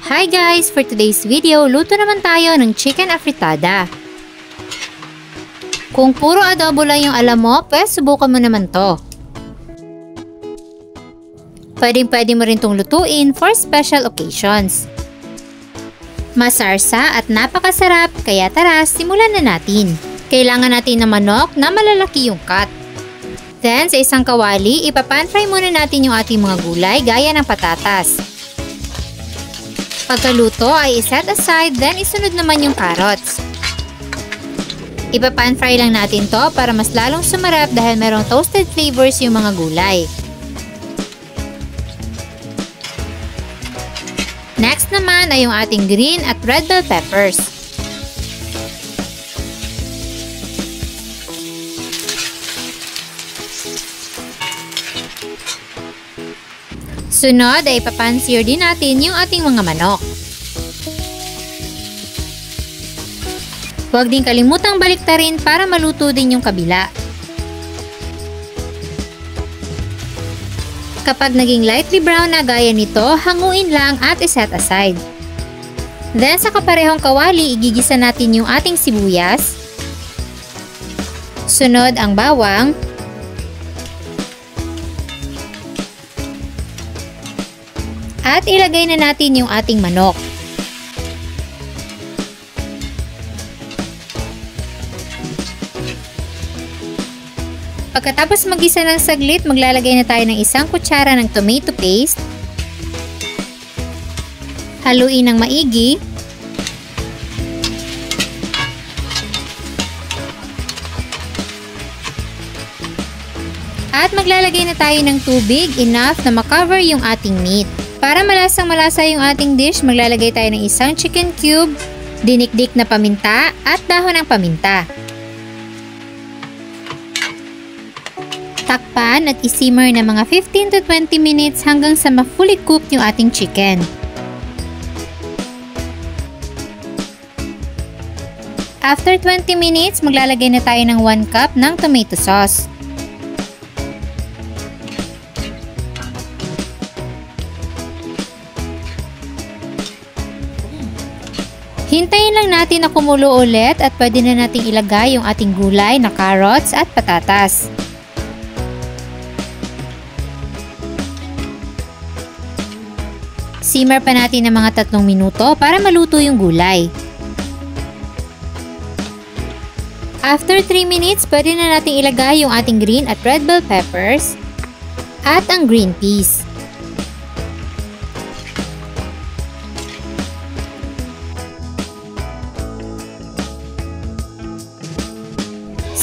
Hi guys! For today's video, luto naman tayo ng chicken afritada. Kung puro adobo lang yung alam mo, pues subukan mo naman to. Pwede mo rin tong lutuin for special occasions. Masarsa at napakasarap, kaya tara, simulan na natin. Kailangan natin ng manok na malalaki yung cut. Then, sa isang kawali, ipapan-fry muna natin yung ating mga gulay gaya ng patatas. Pagkaluto ay iset aside, then isunod naman yung carrots. Ipapan-fry lang natin to para mas lalong sumarap dahil merong toasted flavors yung mga gulay. Next naman ay yung ating green at red bell peppers. Sunod ay ipapansear din natin yung ating mga manok. Huwag din kalimutang baliktarin para maluto din yung kabila. Kapag naging lightly brown na gaya nito, hanguin lang at iset aside. Then sa kaparehong kawali, igigisa natin yung ating sibuyas. Sunod ang bawang. At ilagay na natin yung ating manok. Pagkatapos mag-isa ng saglit, maglalagay na tayo ng isang kutsara ng tomato paste. Haluin ng maigi. At maglalagay na tayo ng tubig enough na makover yung ating meat. Para malasang-malasa yung ating dish, maglalagay tayo ng isang chicken cube, dinikdik na paminta at dahon ng paminta. Takpan at isimmer na mga 15 to 20 minutes hanggang sa ma-fully cooked yung ating chicken. After 20 minutes, maglalagay na tayo ng 1 cup ng tomato sauce. Hintayin lang natin na kumulo ulit at pwede na nating ilagay yung ating gulay na carrots at patatas. Simmer pa natin ng mga 3 minuto para maluto yung gulay. After 3 minutes, pwede na nating ilagay yung ating green at red bell peppers at ang green peas.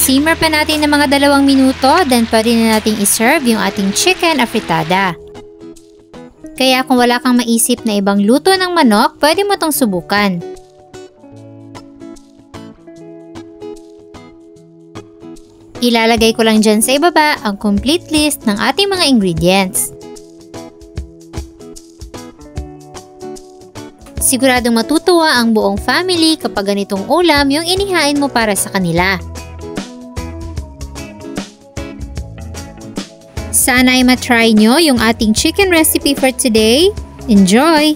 Simmer pa natin ng mga 2 minuto, then pwede na nating iserve yung ating chicken afritada. Kaya kung wala kang maisip na ibang luto ng manok, pwede mo tong subukan. Ilalagay ko lang dyan sa ibaba ang complete list ng ating mga ingredients. Siguradong matutuwa ang buong family kapag ganitong ulam yung inihain mo para sa kanila. Sana ay matry nyo yung ating chicken recipe for today. Enjoy!